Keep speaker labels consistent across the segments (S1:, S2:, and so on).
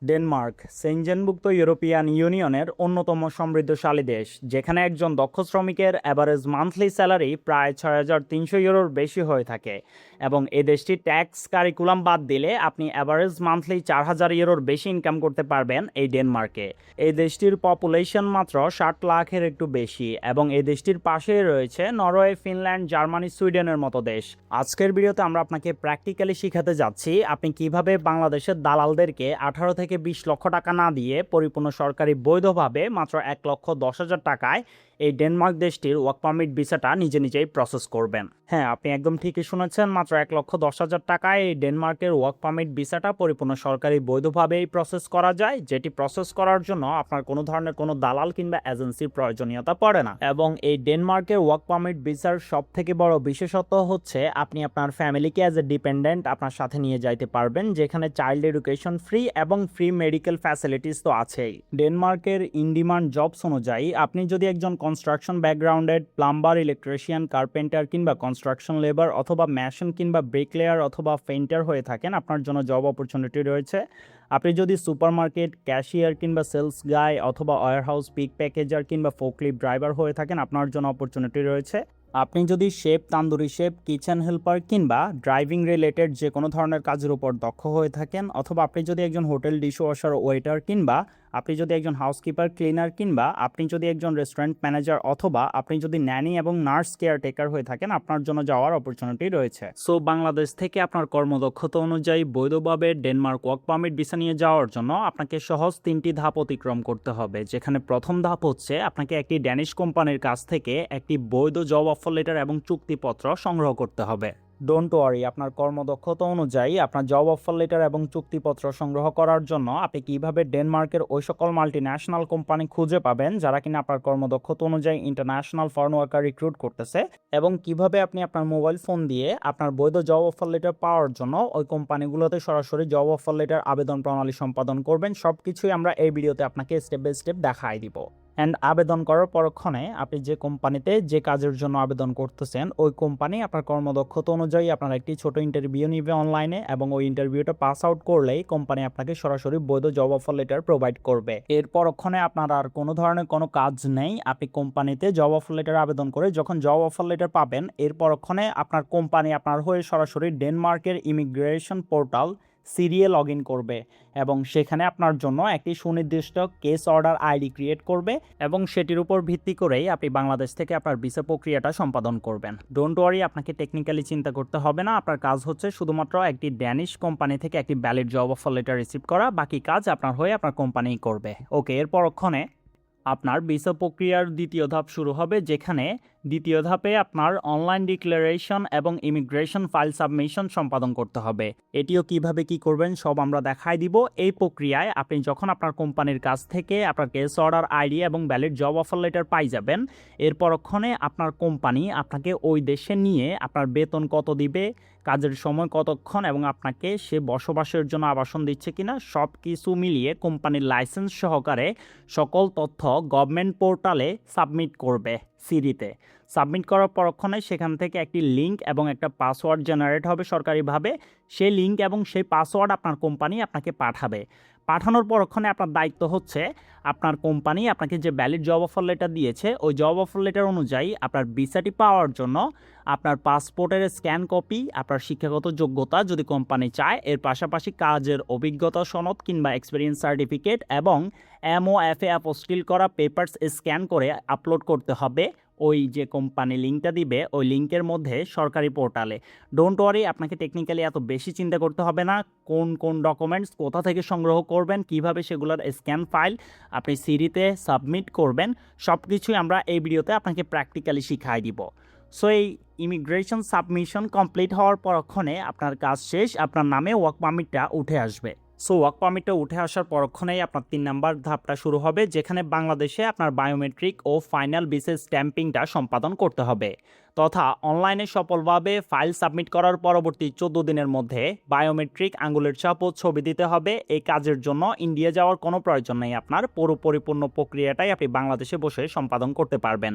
S1: Denmark সেনজেনভুক্ত European ইউনিয়নের অন্যতম সমৃদ্ধশালী দেশ, যেখানে একজন দক্ষ শ্রমিকের অ্যাভারেজ মান্থলি স্যালারি প্রায় 6,300 ইউরোর বেশি হয়ে থাকে। এবং এই দেশটি ট্যাক্স কারিকুলাম বাদ দিলে আপনি অ্যাভারেজ মান্থলি 4,000 ইউরোর বেশি ইনকাম করতে পারবেন এই ডেনমার্কে। এই দেশটির পপুলেশন মাত্র 60 লাখের একটু বেশি, এবং এই দেশটির পাশেই রয়েছে নরওয়ে, ফিনল্যান্ড, জার্মানি, সুইডেনের মতো দেশ। আজকের ভিডিওতে আমরা আপনাকে প্র্যাকটিক্যালি শিখাতে যাচ্ছি আপনি কিভাবে বাংলাদেশের দালালদেরকে 18 থেকে 20 লক্ষ টাকা না দিয়ে পরিপূর্ণ সরকারি বৈধভাবে মাত্র 1,10,000 টাকায় এই ডেনমার্ক দেশটির ওয়ার্ক পারমিট ভিসাটা নিজে নিজেই প্রসেস করবেন। হ্যাঁ, আপনি একদম ঠিকই শুনেছেন, মাত্র 1,10,000 টাকায় এই ডেনমার্কের ওয়ার্ক পারমিট ভিসাটা পরিপূর্ণ সরকারি বৈধভাবেই প্রসেস করা যায়, যেটি প্রসেস করার জন্য আপনার কোনো ধরনের কোনো দালাল কিংবা এজেন্সির প্রয়োজনীয়তা পড়ে না। এবং এই ডেনমার্কের ওয়ার্ক পারমিট ভিসার সব থেকে বড় বিশেষত্ব হচ্ছে আপনি আপনার ফ্যামিলিকে অ্যাজ এ ডিপেন্ডেন্ট আপনার সাথে নিয়ে যাইতে পারবেন, যেখানে চাইল্ড এডুকেশন ফ্রি এবং ফ্রি মেডিকেল ফ্যাসিলিটিস তো আছেই। ডেনমার্কের ইন ডিমান্ড জবস অনুযায়ী আপনি যদি একজন কনস্ট্রাকশন ব্যাকগ্রাউন্ডেড প্লাম্বার, ইলেকট্রিশিয়ান, কার্পেন্টার কিংবা কনস্ট্রাকশন লেবার অথবা ম্যাশন কিংবা ব্রিকলেয়ার অথবা পেইন্টার হয়ে থাকেন, আপনার জন্য জব অপরচুনিটি রয়েছে। আপনি যদি সুপারমার্কেট ক্যাশিয়ার কিংবা সেলস গাই অথবা ওয়্যারহাউস পিক প্যাকেজার কিংবা ফোকলিফট ড্রাইভার হয়ে থাকেন, আপনার জন্য অপরচুনিটি রয়েছে। আপনি যদি chef, tandoori chef, kitchen helper কিংবা ড্রাইভিং রিলেটেড যে কোনো ধরনের কাজের উপর দক্ষ হয়ে থাকেন, অথবা আপনি যদি একজন হোটেল ডিশওয়াশার, ওয়েটার কিংবা আপনি যদি একজন হাউসকিপার, ক্লিনার কিংবা আপনি যদি একজন রেস্টুরেন্ট ম্যানেজার অথবা আপনি যদি ন্যানি এবং নার্স কেয়ারটেকার হয়ে থাকেন, আপনার জন্য যাওয়ার অপরচুনিটি রয়েছে। সো বাংলাদেশ থেকে আপনার কর্মদক্ষতা অনুযায়ী বৈধভাবে ডেনমার্ক ওয়ার্ক পারমিট ভিসা নিয়ে যাওয়ার জন্য আপনাকে সহজ 3টি ধাপ অতিক্রম করতে হবে, যেখানে প্রথম ধাপ হচ্ছে আপনাকে একটি ড্যানিশ কোম্পানির কাছ থেকে একটি বৈধ জব অফার লেটার এবং চুক্তিপত্র সংগ্রহ করতে হবে। ডোন্ট ওয়ারি, আপনার কর্মদক্ষতা অনুযায়ী আপনার জব অফার লেটার এবং চুক্তিপত্র সংগ্রহ করার জন্য আপনি কিভাবে ডেনমার্কের ওই সকল মাল্টিন্যাশনাল কোম্পানি খুঁজে পাবেন যারা কিনা আপনার কর্মদক্ষতা অনুযায়ী ইন্টারন্যাশনাল ফরেন ওয়ার্কার রিক্রুট করতেছে, এবং কিভাবে আপনি আপনার মোবাইল ফোন দিয়ে আপনার বৈধ জব অফার লেটার পাওয়ার জন্য ওই কোম্পানিগুলোতে সরাসরি জব অফার লেটার আবেদন প্রণালী সম্পাদন করবেন, সবকিছুই আমরা এই ভিডিওতে আপনাকে স্টেপ বাই স্টেপ দেখাই দিব। অ্যান্ড আবেদন করার পরক্ষণে আপনি যে কোম্পানিতে যে কাজের জন্য আবেদন করতেছেন, ওই কোম্পানি আপনার কর্মদক্ষতা অনুযায়ী আপনার একটি ছোট ইন্টারভিউ নিবে অনলাইনে, এবং ওই ইন্টারভিউটা পাস আউট করলেই কোম্পানি আপনাকে সরাসরি বৈধ জব অফার লেটার প্রোভাইড করবে। এর পরক্ষণে আপনার আর কোনো ধরনের কোনো কাজ নেই। আপনি কোম্পানিতে জব অফার লেটার আবেদন করে যখন জব অফার লেটার পাবেন, এর পরক্ষণে আপনার কোম্পানি আপনার হয়ে সরাসরি ডেনমার্কের ইমিগ্রেশন পোর্টাল সিরিয়ে লগ ইন করবে, এবং সেখানে আপনার জন্য একটি সুনির্দিষ্ট কেস অর্ডার আইডি ক্রিয়েট করবে, এবং সেটির উপর ভিত্তি করেই আপনি বাংলাদেশ থেকে আপনার ভিসা প্রক্রিয়াটা সম্পাদন করবেন। ডোন্ট ওয়ারি, আপনাকে টেকনিক্যালি চিন্তা করতে হবে না। আপনার কাজ হচ্ছে শুধুমাত্র একটি ড্যানিশ কোম্পানি থেকে একটি valid job offer letter receive করা, বাকি কাজ আপনার হয়ে আপনার কোম্পানিই করবে। ওকে, এর পরক্ষণে আপনার ভিসা প্রক্রিয়ার দ্বিতীয় ধাপ শুরু হবে, যেখানে দ্বিতীয় ধাপে আপনার অনলাইন ডিক্লারেশন এবং ইমিগ্রেশন ফাইল সাবমিশন সম্পাদন করতে হবে। এটিও কিভাবে কি করবেন সব আমরা দেখাই দিব। এই প্রক্রিয়ায় আপনি যখন আপনার কোম্পানির কাছ থেকে আপনার কেস অর্ডার আইডি এবং ভ্যালিড জব অফার লেটার পাই যাবেন, এর পরক্ষণে আপনার কোম্পানি আপনাকে ওই দেশে নিয়ে আপনার বেতন কত দিবে, কাজের সময় কতক্ষণ, এবং আপনাকে সে বসবাসের জন্য আবাসন দিচ্ছে কিনা, সব কিছু মিলিয়ে কোম্পানির লাইসেন্স সহকারে সকল তথ্য গভর্নমেন্ট পোর্টালে সাবমিট করবে। সিরিতে সাবমিট করার পরক্ষণে সেখান থেকে একটি লিঙ্ক এবং একটা পাসওয়ার্ড জেনারেট হবে সরকারিভাবে। সেই লিঙ্ক এবং সেই পাসওয়ার্ড আপনার কোম্পানি আপনাকে পাঠাবে। পাঠানোর পরক্ষণে আপনার দায়িত্ব হচ্ছে আপনার কোম্পানি আপনাকে যে ভ্যালিড জব অফার লেটার দিয়েছে, ওই জব অফার লেটার অনুযায়ী আপনার ভিসাটি পাওয়ার জন্য আপনার পাসপোর্টের স্ক্যান কপি, আপনার শিক্ষাগত যোগ্যতা যদি কোম্পানি চায়, এর পাশাপাশি কাজের অভিজ্ঞতা সনদ কিংবা এক্সপিরিয়েন্স সার্টিফিকেট এবং MOFA অ্যাপোস্টিল করা পেপারস স্ক্যান করে আপলোড করতে হবে ওই যে কোম্পানি লিঙ্কটা দিবে ওই লিঙ্কের মধ্যে সরকারি পোর্টালে। ডোন্ট ওয়ারি, আপনাকে টেকনিক্যালি এত বেশি চিন্তা করতে হবে না। কোন কোন ডকুমেন্টস কোথা থেকে সংগ্রহ করবেন, কিভাবে সেগুলোর স্ক্যান ফাইল আপনি সিরিতে সাবমিট করবেন, সব কিছুই আমরা এই ভিডিওতে আপনাকে প্র্যাকটিক্যালি শিখাই দিব। সো এই ইমিগ্রেশন সাবমিশন কমপ্লিট হওয়ার পরক্ষণে আপনার কাজ শেষ, আপনার নামে ওয়ার্ক পারমিটটা উঠে আসবে। সো ওয়ার্ক পারমিটটা উঠে আসার পরক্ষণেই আপনার 3 নাম্বার ধাপটা শুরু হবে, যেখানে বাংলাদেশে আপনার বায়োমেট্রিক ও ফাইনাল ভিসা স্ট্যাম্পিংটা সম্পাদন করতে হবে, তথা অনলাইনে সফলভাবে ফাইল সাবমিট করার পরবর্তী 14 দিনের মধ্যে বায়োমেট্রিক আঙ্গুলের ছাপ ও ছবি দিতে হবে। এই কাজের জন্য ইন্ডিয়া যাওয়ার কোনো প্রয়োজন নেই, আপনার পুরো পরিপূর্ণ প্রক্রিয়াটাই আপনি বাংলাদেশে বসে সম্পাদন করতে পারবেন।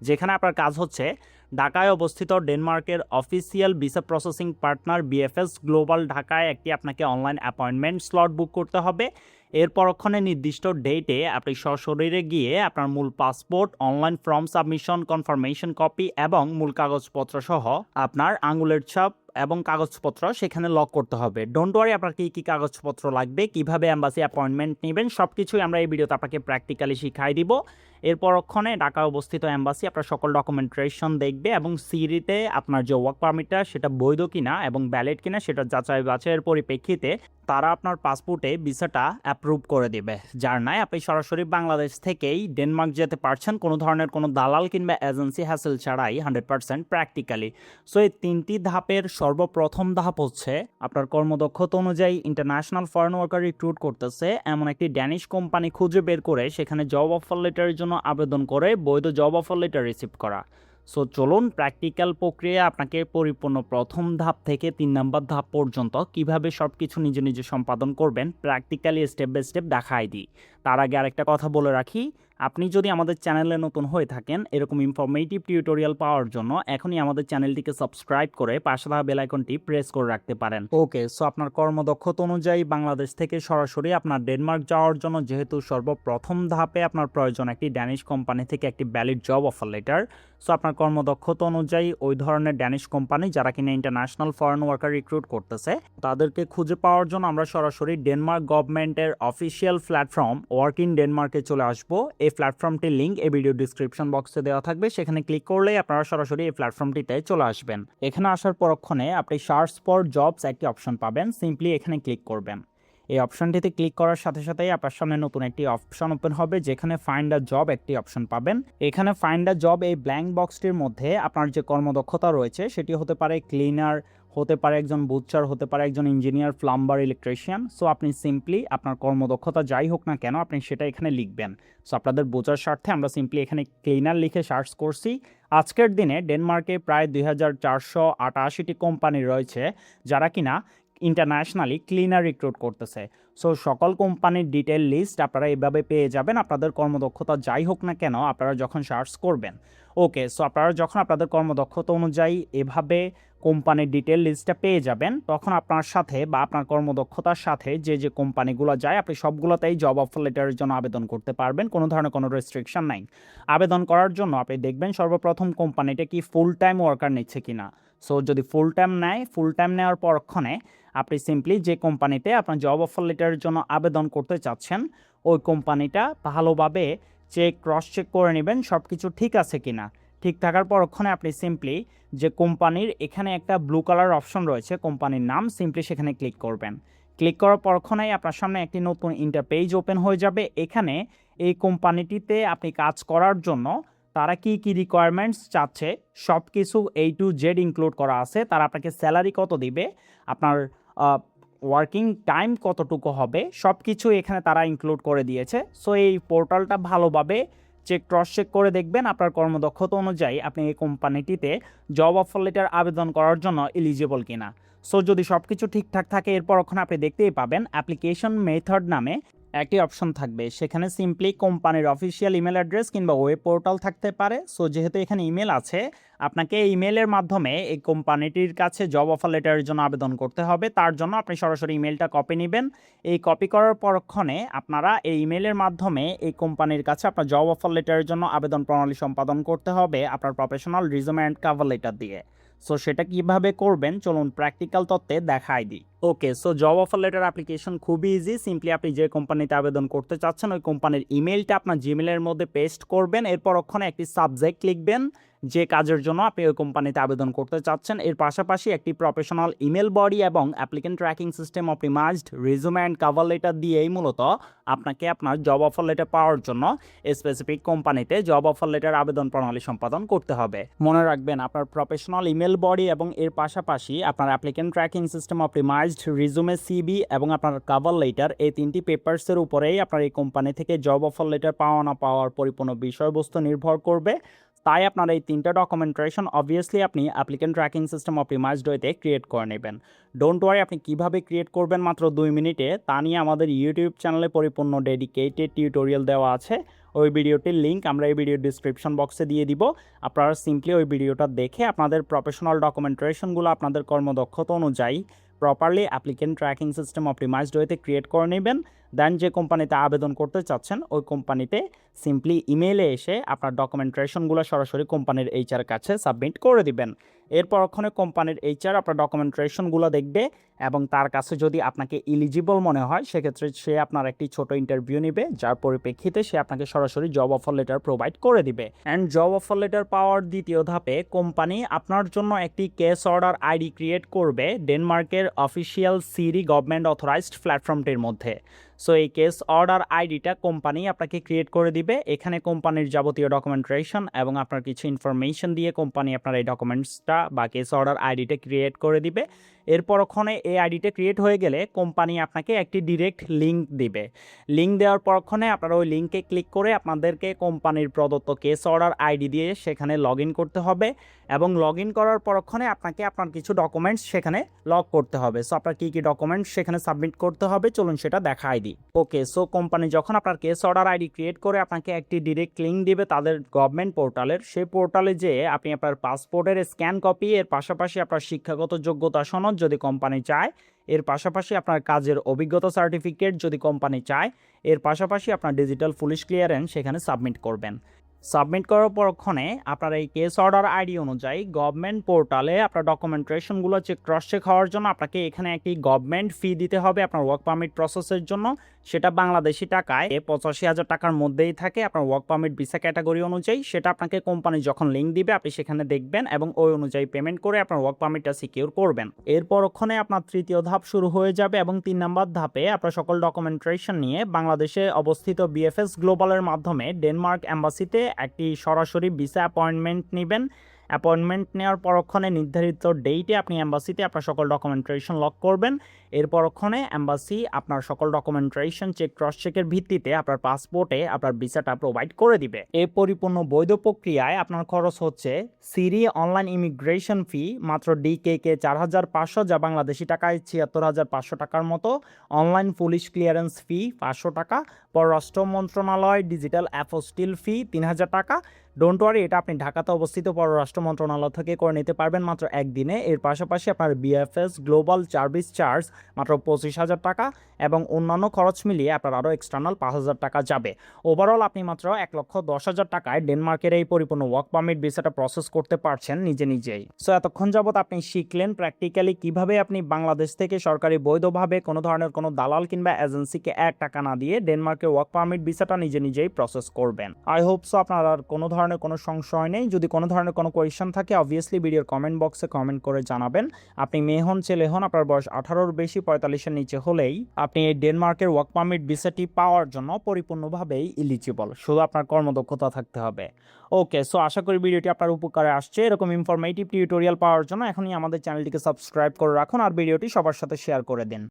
S1: যেখানে আপনার কাজ হচ্ছে ঢাকায় অবস্থিত ডেনমার্কের official visa processing partner BFS global ঢাকায় একটি আপনাকে অনলাইন অ্যাপয়েন্টমেন্ট স্লট বুক করতে হবে, এর পরক্ষণে নির্দিষ্ট ডেটে আপনি সশরীরে গিয়ে আপনার মূল passport, online form submission, confirmation copy এবং মূল কাগজপত্র সহ আপনার আঙুলের ছাপ এবং কাগজপত্র সেখানে লক করতে হবে। ডোন্ট ওয়ারি, আপনার কী কাগজপত্র লাগবে, কিভাবে অ্যাম্বাসি অ্যাপয়েন্টমেন্ট নেবেন, সব কিছুই আমরা এই ভিডিওতে আপনাকে প্র্যাকটিক্যালি শিখাই দিব। এর পরক্ষণে ঢাকায় অবস্থিত অ্যাম্বাসি আপনার সকল ডকুমেন্টেশন দেখবে এবং সিরিতে আপনার যে ওয়ার্ক পারমিটটা সেটা বৈধ কিনা এবং ভ্যালিড কিনা সেটা যাচাই বাছাইয়ের পরিপ্রেক্ষিতে তারা আপনার পাসপোর্টে ভিসাটা অ্যাপ্রুভ করে দেবে। যার নাই আপনি সরাসরি বাংলাদেশ থেকেই ডেনমার্ক যেতে পারছেন কোনো ধরনের কোনো দালাল কিংবা এজেন্সি হ্যাসেল ছাড়াই 100% প্র্যাকটিক্যালি। সো এই 3টি ধাপের সর্বপ্রথম ধাপ হচ্ছে আপনার কর্মদক্ষতা অনুযায়ী ইন্টারন্যাশনাল ফরেন ওয়ার্কার রিক্রুট করতেছে এমন একটি ড্যানিশ কোম্পানি খুঁজে বের করে সেখানে জব অফার লেটারের জন্য আবেদন করে বৈধ জব অফার লেটার রিসিভ করা। সো চলুন প্র্যাকটিক্যাল প্রক্রিয়া আপনাকে পরিপূর্ণ প্রথম ধাপ থেকে 3 নম্বর ধাপ পর্যন্ত কিভাবে সব কিছু নিজে নিজে সম্পাদন করবেন প্র্যাকটিক্যালি স্টেপ বাই স্টেপ দেখাই দিই। তার আগে আরেকটা কথা বলে রাখি, আপনি যদি আমাদের চ্যানেলে নতুন হয়ে থাকেন এরকম ইনফরমেটিভ টিউটোরিয়াল পাওয়ার জন্য এখনই আমাদের চ্যানেলটিকে সাবস্ক্রাইব করে পাশে থাকা বেল আইকনটি প্রেস করে রাখতে পারেন। ওকে, সো আপনার কর্মদক্ষতা অনুযায়ী বাংলাদেশ থেকে সরাসরি আপনার ডেনমার্ক যাওয়ার জন্য যেহেতু সর্বপ্রথম ধাপে আপনার প্রয়োজন একটি ড্যানিশ কোম্পানি থেকে একটি valid job offer letter. So আপনার কর্মদক্ষতা অনুযায়ী ওই ধরনের ড্যানিশ কোম্পানি যারা কিনা ইন্টারন্যাশনাল ফরেন ওয়ার্কার রিক্রুট করতেছে তাদেরকে খুঁজে পাওয়ার জন্য আমরা সরাসরি ডেনমার্ক গভর্নমেন্টের অফিসিয়াল প্ল্যাটফর্ম ওয়ার্ক ইন ডেনমার্কে চলে আসবো। এই প্ল্যাটফর্মটির লিঙ্ক এই ভিডিও ডিসক্রিপশন বক্সে দেওয়া থাকবে, সেখানে ক্লিক করলেই আপনারা সরাসরি এই প্ল্যাটফর্মটিতে চলে আসবেন। এখানে আসার পরক্ষণে আপনি সার্চ ফর জবস একটি অপশন পাবেন, সিম্পলি এখানে ক্লিক করবেন। এই অপশনটিতে ক্লিক করার সাথে সাথেই আপনার সামনে নতুন একটি অপশন ওপেন হবে যেখানে ফাইন্ড আ জব একটি অপশন পাবেন। এখানে ফাইন্ড আ জব এই ব্ল্যাঙ্ক বক্সটির মধ্যে আপনার যে কর্মদক্ষতা রয়েছে সেটি হতে পারে ক্লিনার, হতে পারে একজন বুচার, হতে পারে একজন ইঞ্জিনিয়ার, প্লাম্বার, ইলেকট্রিশিয়ান। সো আপনি সিম্পলি আপনার কর্মদক্ষতা যাই হোক না কেন আপনি সেটা এখানে লিখবেন। সো আপনাদের বোঝার স্বার্থে আমরা সিম্পলি এখানে ক্লিনার লিখে সার্চ করছি। আজকের দিনে ডেনমার্কে প্রায় 2488টি কোম্পানি রয়েছে যারা কিনা ইন্টারন্যাশনালি ক্লিনার রিক্রুট করতেছে। সো সকল কোম্পানির ডিটেল লিস্ট আপনারা এভাবে পেয়ে যাবেন আপনাদের কর্মদক্ষতা যাই হোক না কেন আপনারা যখন সার্চ করবেন। ওকে, সো আপনারা যখন আপনাদের কর্মদক্ষতা অনুযায়ী এভাবে কোম্পানির ডিটেল লিস্টটা পেয়ে যাবেন তখন আপনার সাথে বা আপনার কর্মদক্ষতার সাথে যে কোম্পানিগুলো যায় আপনি সবগুলোতেই জব অফার লেটারের জন্য আবেদন করতে পারবেন, কোনো ধরনের কোনো রেস্ট্রিকশন নাই। আবেদন করার জন্য আপনি দেখবেন সর্বপ্রথম কোম্পানিটা কি ফুল টাইম ওয়ার্কার নিচ্ছে কিনা। সো যদি ফুল টাইম নেয়, ফুল টাইম নেওয়ার পরক্ষণে আপনি সিম্পলি যে কোম্পানিতে আপনার জব অফার লেটারের জন্য আবেদন করতে চাচ্ছেন ওই কোম্পানিটা ভালোভাবে ক্রস চেক করে নেবেন সব কিছু ঠিক আছে কিনা। ঠিক থাকার পরক্ষণে আপনি সিম্পলি যে কোম্পানির এখানে একটা ব্লু কালার অপশন রয়েছে কোম্পানির নাম, সিম্পলি সেখানে ক্লিক করবেন। ক্লিক করার পরক্ষণেই আপনার সামনে একটি নতুন ইন্টারপেজ ওপেন হয়ে যাবে। এখানে এই কোম্পানিটিতে আপনি কাজ করার জন্য তারা কি রিকোয়ারমেন্টস চাচ্ছে সব কিছু A to Z ইনক্লুড করা আছে। তারা আপনাকে স্যালারি কত দিবে, আপনার ওয়ার্কিং টাইম কতটুকু হবে, সব কিছু এখানে তারা ইনক্লুড করে দিয়েছে। সো এই পোর্টালটা ভালোভাবে ক্রস চেক করে দেখবেন আপনার কর্মদক্ষতা অনুযায়ী আপনি এই কোম্পানিটিতে জব অফার লেটার আবেদন করার জন্য এলিজিবল কিনা। সো যদি সব কিছু ঠিকঠাক থাকে এরপর ওখানে আপনি দেখতেই পাবেন অ্যাপ্লিকেশন মেথড নামে একটি অপশন থাকবে, সেখানে সিম্পলি কোম্পানির অফিসিয়াল ইমেল অ্যাড্রেস কিংবা ওয়েব পোর্টাল থাকতে পারে। সো যেহেতু এখানে ইমেল আছে আপনাকে ইমেলের মাধ্যমে এই কোম্পানিটির কাছে জব অফার লেটারের জন্য আবেদন করতে হবে। তার জন্য আপনি সরাসরি ইমেলটা কপি নেবেন। এই কপি করার পরক্ষণে আপনারা এই ইমেলের মাধ্যমে এই কোম্পানির কাছে আপনার জব অফার লেটারের জন্য আবেদন প্রণালী সম্পাদন করতে হবে আপনার professional resume and cover letter দিয়ে। সো সেটা কিভাবে করবেন চলুন প্র্যাকটিক্যাল তত্ত্বে দেখাই দিই। Okay, so job offer letter application খুবই ইজি। সিম্পলি আপনি যে কোম্পানিতে আবেদন করতে চাচ্ছেন ওই কোম্পানির ইমেলটা আপনার জিমেলের মধ্যে পেস্ট করবেন। এরপর ওখানে একটি সাবজেক্ট লিখবেন যে কাজের জন্য আপনি ওই কোম্পানিতে আবেদন করতে চাচ্ছেন। এর পাশাপাশি একটি প্রফেশনাল ইমেল বডি এবং applicant tracking system optimised রিজুমে and cover letter দিয়েই মূলত আপনাকে আপনার জব অফার লেটার পাওয়ার জন্য স্পেসিফিক কোম্পানিতে জব অফার লেটার আবেদন প্রণালী সম্পাদন করতে হবে। মনে রাখবেন আপনার প্রফেশনাল ইমেল বডি এবং এর পাশাপাশি আপনার applicant tracking system optimised resume CV এবং আপনার কভার লেটার এই 3টি পেপারসের উপরেই আপনার এই কোম্পানি থেকে জব অফার লেটার পাওয়া না পাওয়ার পরিপূর্ণ বিষয়বস্তু নির্ভর করবে। তাই আপনার এই 3টা ডকুমেন্টেশন অবভিয়াসলি আপনি অ্যাপ্লিকেন্ট ট্র্যাকিং সিস্টেম অপটিমাইজড ওয়েতে ক্রিয়েট করে নেবেন। ডোন্ট ওয়ারি, আপনি কিভাবে ক্রিয়েট করবেন মাত্র 2 মিনিটে তা নিয়ে আমাদের ইউটিউব চ্যানেলে পরিপূর্ণ ডেডিকেটেড টিউটোরিয়াল দেওয়া আছে। ওই ভিডিওটির লিঙ্ক আমরা এই ভিডিও ডিসক্রিপশন বক্সে দিয়ে দিব। আপনারা সিম্পলি ওই ভিডিওটা দেখে আপনাদের প্রফেশনাল ডকুমেন্টেশনগুলো আপনাদের কর্মদক্ষতা অনুযায়ী properly applicant tracking system optimised ওয়েতে ক্রিয়েট করে নেবেন। দেন যে কোম্পানিতে আবেদন করতে চাচ্ছেন ওই কোম্পানিতে সিম্পলি ইমেইলে এসে আপনার ডকুমেন্টেশনগুলো সরাসরি কোম্পানির এইচআর কাছে সাবমিট করে দিবেন। এরপর ওখানে কোম্পানির এইচআর আপনার ডকুমেন্টেশনগুলো দেখবে এবং তার কাছে যদি আপনাকে ইলিজিবল মনে হয় সেক্ষেত্রে সে আপনার একটি ছোট ইন্টারভিউ নেবে, যার পরিপ্রেক্ষিতে সে আপনাকে সরাসরি জব অফার লেটার প্রোভাইড করে দিবে। অ্যান্ড জব অফার লেটার পাওয়ার দ্বিতীয় ধাপে কোম্পানি আপনার জন্য একটি কেস অর্ডার আইডি ক্রিয়েট করবে ডেনমার্কের অফিসিয়াল সিরি গভর্নমেন্ট অথরাইজড প্ল্যাটফর্মটির মধ্যে। সো এই কেস অর্ডার আইডিটা কোম্পানি আপনাকে ক্রিয়েট করে দিবে। এখানে কোম্পানির যাবতীয় ডকুমেন্টেশন এবং আপনার কিছু ইনফরমেশন দিয়ে কোম্পানি আপনার এই ডকুমেন্টসটা বা কেস অর্ডার আইডিটা ক্রিয়েট করে দিবে। এরপর ওখানে এই আইডিটা ক্রিয়েট হয়ে গেলে কোম্পানি আপনাকে একটি ডিরেক্ট লিঙ্ক দিবে। লিঙ্ক দেওয়ার পরক্ষণে আপনারা ওই লিঙ্কে ক্লিক করে আপনাদেরকে কোম্পানির প্রদত্ত কেস অর্ডার আইডি দিয়ে সেখানে লগ ইন করতে হবে এবং লগ ইন করার পরক্ষণে আপনাকে আপনার কিছু ডকুমেন্টস সেখানে লগ করতে হবে। সো আপনার কী কী ডকুমেন্টস সেখানে সাবমিট করতে হবে চলুন সেটা দেখাই দিই। ওকে, সো কোম্পানি যখন আপনার কেস অর্ডার আইডি ক্রিয়েট করে আপনাকে একটি ডিরেক্ট লিঙ্ক দিবে তাদের গভর্নমেন্ট পোর্টালের, সেই পোর্টালে যেয়ে আপনি আপনার পাসপোর্টের স্ক্যান কপি, এর পাশাপাশি আপনার শিক্ষাগত যোগ্যতা সনদ যদি কোম্পানি চায়, এর পাশাপাশি আপনার কাজের অভিজ্ঞতা সার্টিফিকেট যদি কোম্পানি চায়, এর পাশাপাশি আপনার ডিজিটাল পুলিশ ক্লিয়ারেন্স সেখানে সাবমিট করবেন। সাবমিট করার পরক্ষণে আপনার এই কেস অর্ডার আইডি অনুযায়ী গভর্নমেন্ট পোর্টালে আপনার ডকুমেন্টেশনগুলো ক্রস চেক হওয়ার জন্য আপনাকে এখানে একটি গভর্নমেন্ট ফি দিতে হবে আপনার ওয়ার্ক পারমিট প্রসেসের জন্য। সেটা বাংলাদেশি টাকায় 85,000 টাকার মধ্যেই থাকে আপনার ওয়ার্ক পারমিট ভিসা ক্যাটাগরি অনুযায়ী। সেটা আপনাকে কোম্পানি যখন লিঙ্ক দিবে আপনি সেখানে দেখবেন এবং ওই অনুযায়ী পেমেন্ট করে আপনার ওয়ার্ক পারমিটটা সিকিউর করবেন। এরপর ওখানে আপনার তৃতীয় ধাপ শুরু হয়ে যাবে এবং 3 নম্বর ধাপে আপনার সকল ডকুমেন্টেশন নিয়ে বাংলাদেশে অবস্থিত বিএফএস গ্লোবালের মাধ্যমে ডেনমার্ক এম্বাসিতে একটি সরাসরি ভিসা অ্যাপয়েন্টমেন্ট নেবেন। অ্যাপয়েন্টমেন্ট নেওয়ার পরক্ষণে নির্ধারিত ডেটে আপনি এম্বাসিতে আপনার সকল ডকুমেন্টেশন লক করবেন। এর পরক্ষণে এম্বাসি আপনার সকল ডকুমেন্টেশন ক্রস চেকের ভিত্তিতে আপনার পাসপোর্টে আপনার ভিসাটা প্রোভাইড করে দিবে। এই পরিপূর্ণ বৈধ প্রক্রিয়ায় আপনার খরচ হচ্ছে সিরি অনলাইন ইমিগ্রেশন ফি মাত্র DKK 4,500, যা বাংলাদেশি টাকায় 76,500 টাকার মতো। অনলাইন পুলিশ ক্লিয়ারেন্স ফি 500 টাকা। পররাষ্ট্র মন্ত্রণালয় ডিজিটাল অ্যাপোস্টিল ফি 3,000 টাকা। ডোন্ট ওয়ারি, এটা আপনি ঢাকাতে অবস্থিত পররাষ্ট্র মন্ত্রণালয় থেকে করে নিতে পারবেন মাত্র একদিনে। এর পাশাপাশি আপনার বিএফএস গ্লোবাল সার্ভিস চার্জ মাত্র 25,000 টাকা এবং অন্যান্য খরচ মিলিয়ে আপনার আরও এক্সটার্নাল 5,000 টাকা যাবে। ওভারঅল আপনি মাত্র 1,10,000 টাকায় ডেনমার্কের এই পরিপূর্ণ ওয়ার্ক পারমিট ভিসাটা প্রসেস করতে পারছেন নিজেই। সো এতক্ষণ যাবত আপনি শিখলেন প্র্যাকটিক্যালি কিভাবে আপনি বাংলাদেশ থেকে সরকারি বৈধভাবে কোনো ধরনের কোনো দালাল কিংবা এজেন্সিকে 1 টাকা না দিয়ে ডেনমার্কের ওয়ার্ক পারমিট ভিসাটা নিজেই প্রসেস করবেন। আই হোপ সো আপনার আর কোনো ধরনের কোনো সংশয় নেই। যদি কোনো ধরনের কোনো কোয়েশ্চেন থাকে অবভিয়াসলি ভিডিওর কমেন্ট বক্সে কমেন্ট করে জানাবেন। আপনি মেয়ে হন ছেলে হন, আপনার বয়স 18-র বেশি 45-এর নিচে হলেই আপনি এই ডেনমার্কের ওয়ার্ক পারমিট ভিসাটি পাওয়ার জন্য পরিপূর্ণভাবেই ইলিজিবল। শুধু আপনার কর্মদক্ষতা থাকতে হবে। ওকে, সো আশা করি ভিডিওটি আপনার উপকারে আসছে। এরকম ইনফরমেটিভ টিউটোরিয়াল পাওয়ার জন্য এখনই আমাদের চ্যানেলটিকে সাবস্ক্রাইব করে রাখুন আর ভিডিওটি সবার সাথে শেয়ার করে দিন।